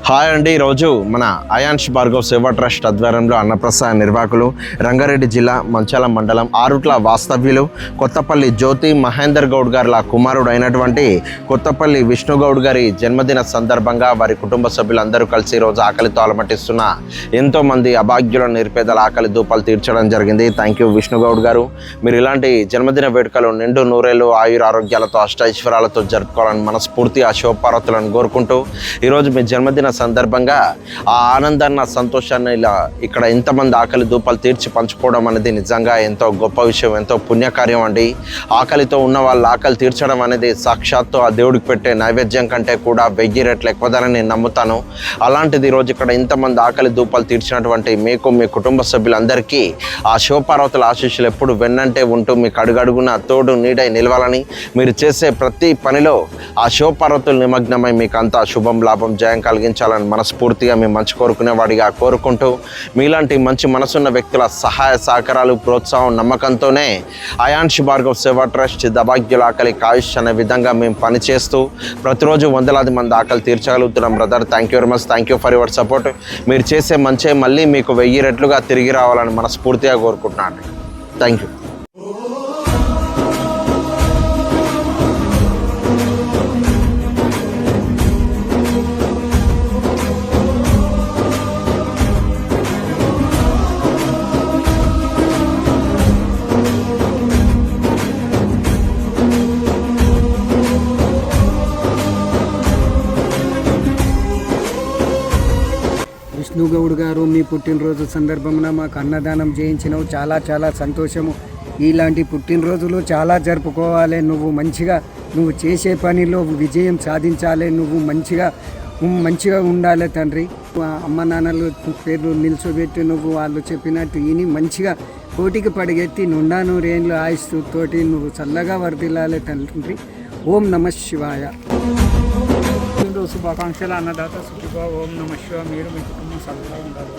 Hi అండి. ఈరోజు మన అయాన్ష్ భార్గవ్ సేవా ట్రస్ట్ ఆధ్వర్యంలో అన్నప్రసాద నిర్వాహకులు రంగారెడ్డి జిల్లా మంచాల మండలం ఆరుట్ల వాస్తవ్యులు కొత్తపల్లి జ్యోతి మహేందర్ గౌడ్ గారి కుమారుడు అయినటువంటి కొత్తపల్లి విష్ణు గౌడ్ గారి జన్మదిన సందర్భంగా వారి కుటుంబ సభ్యులందరూ కలిసి ఈరోజు ఆకలితో అలమటిస్తున్న ఎంతోమంది అభాగ్యుల నిరుపేదల ఆకలి దూపాలు తీర్చడం జరిగింది. థ్యాంక్ యూ విష్ణు గౌడ్ గారు. మీరు ఇలాంటి జన్మదిన వేడుకలు నిండు నూరేళ్ళు ఆయురారోగ్యాలతో అష్టైశ్వర్యాలతో జరుపుకోవాలని మనస్ఫూర్తిగా శివపార్వతులను కోరుకుంటూ ఈరోజు మీ జన్మదిన సందర్భంగా ఆ ఆనందాన్ని సంతోషాన్ని ఇలా ఇక్కడ ఇంతమంది ఆకలి దూపాలు తీర్చి పంచుకోవడం అనేది నిజంగా ఎంతో గొప్ప విషయం, ఎంతో పుణ్యకార్యం అండి. ఆకలితో ఉన్న వాళ్ళ ఆకలి తీర్చడం అనేది సాక్షాత్తు ఆ దేవుడికి పెట్టే నైవేద్యం కంటే కూడా 1000 రెట్లు ఎక్కువదని నేను నమ్ముతాను. అలాంటిది ఈరోజు ఇక్కడ ఇంతమంది ఆకలి దూపాలు తీర్చినటువంటి మీకు, మీ కుటుంబ సభ్యులందరికీ ఆ శివపార్వతుల ఆశీస్సులు ఎప్పుడు వెన్నంటే ఉంటూ మీకు అడుగడుగున తోడు నీడై నిలవాలని, మీరు చేసే ప్రతి పనిలో ఆ శివపార్వతులు నిమగ్నమై మీకు అంతా శుభం లాభం జయం కలిగించాలని మనస్ఫూర్తిగా మీ మంచి కోరుకునేవాడిగా కోరుకుంటూ, మీలాంటి మంచి మనసున్న వ్యక్తుల సహాయ సహకారాలు, ప్రోత్సాహం, నమ్మకంతోనే అయాన్ష్ భార్గవ్ సేవా ట్రస్ట్ దభాగ్యుల ఆకలి ఆయుష్ అనే విధంగా మేము పనిచేస్తూ ప్రతిరోజు వందలాది మంది ఆకలి తీర్చగలుగుతున్నాం. Brother, thank you very much. Thank you for your support. మీరు చేసే మంచే మళ్ళీ మీకు 1000 రెట్లుగా తిరిగి రావాలని మనస్ఫూర్తిగా కోరుకుంటున్నాను. Thank you. విష్ణుగౌడ్ గారు, మీ పుట్టినరోజు సందర్భంగా మాకు అన్నదానం చేయించినవు. చాలా చాలా సంతోషము. ఇలాంటి పుట్టినరోజులు చాలా జరుపుకోవాలి. నువ్వు చేసే పనిలో విజయం సాధించాలి. నువ్వు మంచిగా ఉండాలి తండ్రి. అమ్మ నాన్నలు పేర్లు నిల్చోబెట్టి నువ్వు వాళ్ళు చెప్పినట్టు విని మంచిగా కోటికి పడిగెత్తి నుండా నూరేళ్ళు ఆయుస్తోటి నువ్వు చల్లగా వర్ధిల్లాలి తండ్రి. ఓం నమ శివాయ. శుభాకాంక్షలు అన్నదాత సుఖిభా. ఓం నమ శివ. మీరు మీ కుటుంబం చల్లగా ఉండాలి.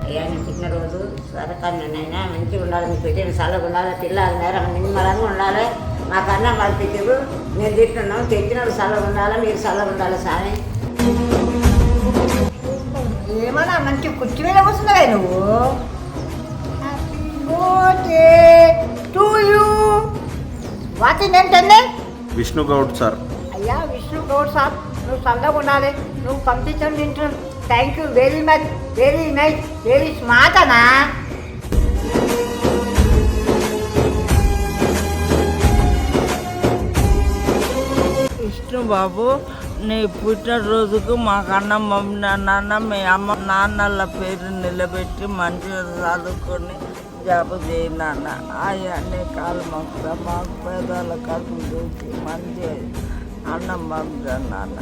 అయ్యా, నీ పుట్టినరోజు సరకన్నైనా మంచిగా ఉండాలి. మీకు పెట్టిన చల్లగా ఉండాలి. పిల్లలు నేరం నిమ్మలంగా ఉండాలి. మాకు అన్నం పంపించారు, మేము తింటున్నాం. తెచ్చిన చల్లగా ఉండాలి. మీరు చల్లగా ఉండాలి స్వామి. ఏమన్నా మంచి కుర్చీ మీద కూర్చున్నావే నువ్వు. టు యూ వాచింగ్ ఏంటండి విష్ణు గౌడ్ సార్. అయ్యా విష్ణు గౌడ్ సార్, నువ్వు చల్లగా ఉండాలి. నువ్వు పంపించండి తింటున్నాను. Thank you very much. Very nice. Very smart అన్నా. విష్ణు బాబు, నీ పుట్టినరోజుకు మాకు అన్నం నాన్న మీ అమ్మ నాన్నల పేరు నిలబెట్టి మంచిగా చదువుకొని జాబు చేయి నాన్న. అన్నీ కాలు మాకు పేదల కడుపు చూసి మంచి అన్నం పంపించాను నాన్న.